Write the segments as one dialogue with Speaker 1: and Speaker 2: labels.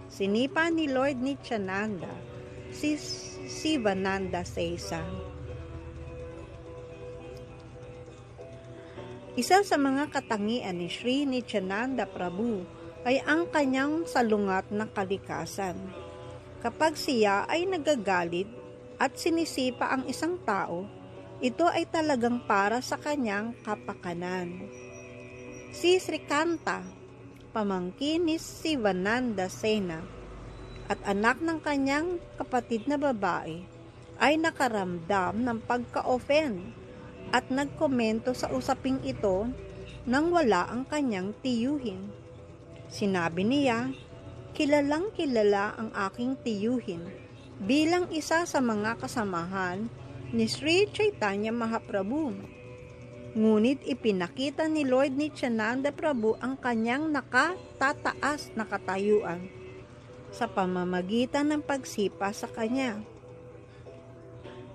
Speaker 1: Sinipa ni Lord Nityananda si Sivananda Sesa. Isa sa mga katangian ni Sri Nityananda Prabhu ay ang kanyang salungat na kalikasan. Kapag siya ay nagagalit at sinisipa ang isang tao, ito ay talagang para sa kanyang kapakanan. Si Srikanta, pamangkin ni Sivananda Sena at anak ng kanyang kapatid na babae, ay nakaramdam ng pagka-offend at nagkomento sa usaping ito nang wala ang kanyang tiyuhin. Sinabi niya, "Kilalang kilala ang aking tiyuhin bilang isa sa mga kasamahan ni Sri Chaitanya Mahaprabhu." Ngunit ipinakita ni Lord Nityananda Prabhu ang kanyang nakatataas na katayuan sa pamamagitan ng pagsipa sa kanya.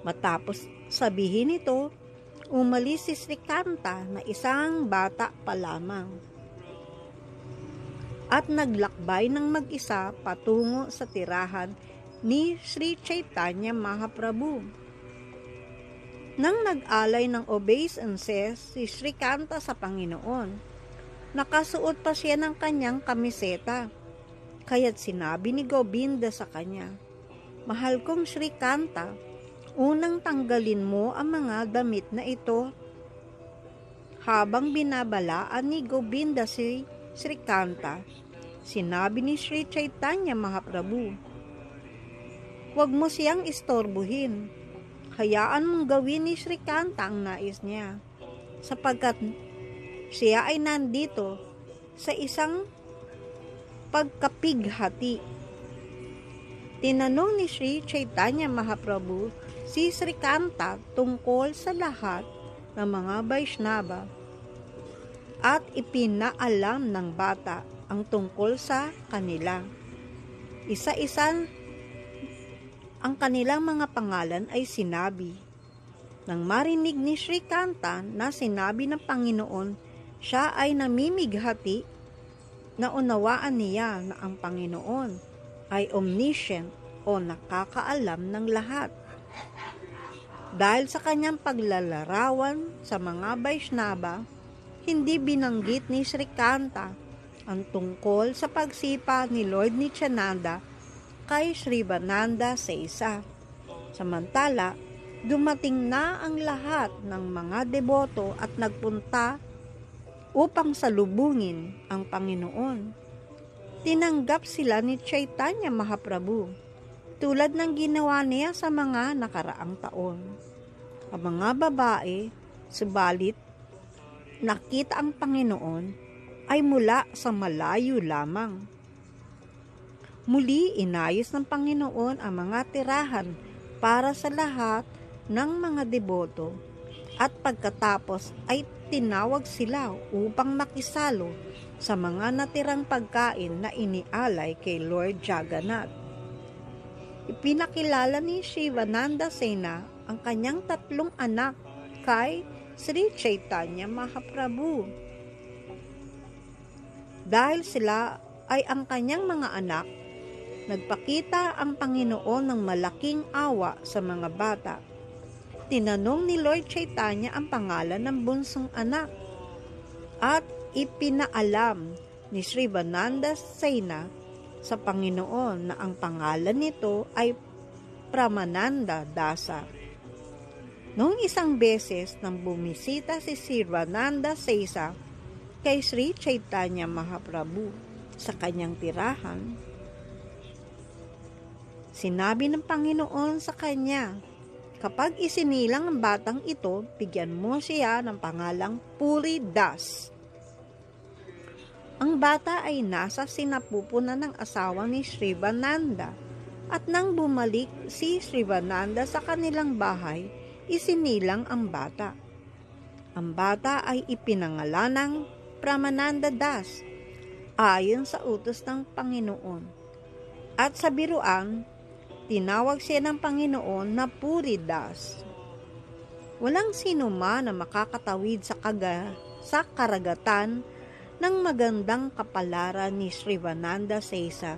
Speaker 1: Matapos sabihin ito, umalis si Srikanta na isang bata pa lamang at naglakbay ng mag-isa patungo sa tirahan ni Sri Chaitanya Mahaprabhu. Nang nag-alay ng obeisances si Srikanta sa Panginoon, nakasuot pa siya ng kanyang kamiseta, kaya't sinabi ni Govinda sa kanya, "Mahal kong Srikanta, unang tanggalin mo ang mga damit na ito." Habang binabalaan ni Govinda si Srikanta, sinabi ni Sri Chaitanya Mahaprabhu, "Huwag mo siyang istorbuhin. Hayaan mong gawin ni Srikanta ang nais niya, sapagkat siya ay nandito sa isang pagkapighati." Tinanong ni Sri Chaitanya Mahaprabhu si Srikanta tungkol sa lahat ng mga Vaishnava at ipinaalam ng bata ang tungkol sa kanila. Isa-isa ang kanilang mga pangalan ay sinabi. Nang marinig ni Srikanta na sinabi ng Panginoon, siya ay namimighati. Naunawaan niya na ang Panginoon ay omniscient o nakakaalam ng lahat. Dahil sa kanyang paglalarawan sa mga Vaishnava, hindi binanggit ni Srikanta ang tungkol sa pagsipa ni Lord Nityananda kay Sivananda Sesa. Samantala, dumating na ang lahat ng mga deboto at nagpunta upang salubungin ang Panginoon. Tinanggap sila ni Chaitanya Mahaprabhu tulad ng ginawa niya sa mga nakaraang taon. Ang mga babae, subalit nakita ang Panginoon ay mula sa malayo lamang. Muli inayos ng Panginoon ang mga tirahan para sa lahat ng mga deboto at pagkatapos ay tinawag sila upang makisalo sa mga natirang pagkain na inialay kay Lord Jagannath. Ipinakilala ni Sivananda Sena ang kanyang 3 anak kay Sri Chaitanya Mahaprabhu. Dahil sila ay ang kanyang mga anak, nagpakita ang Panginoon ng malaking awa sa mga bata. Tinanong ni Lord Chaitanya ang pangalan ng bunsong anak at ipinaalam ni Sivananda Sena sa Panginoon na ang pangalan nito ay Pramananda Dasa. Noong isang beses nang bumisita si Sivananda Sesa kay Sri Chaitanya Mahaprabhu sa kanyang tirahan, sinabi ng Panginoon sa kanya, "Kapag isinilang ang batang ito, bigyan mo siya ng pangalang Puri Das." Ang bata ay nasa sinapupunan ng asawa ni Sivananda at nang bumalik si Sivananda sa kanilang bahay, isinilang ang bata. Ang bata ay ipinangalan ng Pramananda Das ayon sa utos ng Panginoon. At sa biruan, tinawag siya ng Panginoon na Puri Das. Walang sino man na makakatawid sa karagatan ng magandang kapalaran ni Sivananda Sesa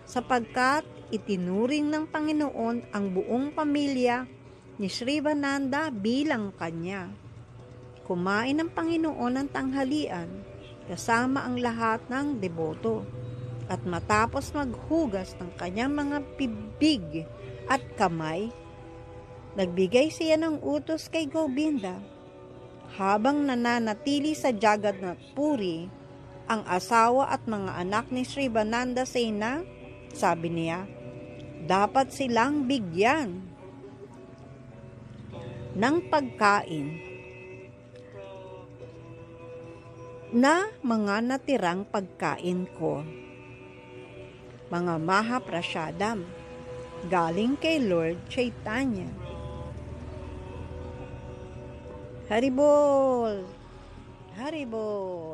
Speaker 1: sapagkat itinuring ng Panginoon ang buong pamilya ni Srivananda bilang kanya. Kumain ng Panginoon ng tanghalian kasama ang lahat ng deboto, at matapos maghugas ng kanyang mga bibig at kamay, nagbigay siya ng utos kay Govinda. Habang nananatili sa Jagannath Puri ang asawa at mga anak ni Srivananda Sena, sabi niya, dapat silang bigyan ng pagkain na mga natirang pagkain ko, mga Mahaprasadam galing kay Lord Chaitanya. Haribol! Haribol!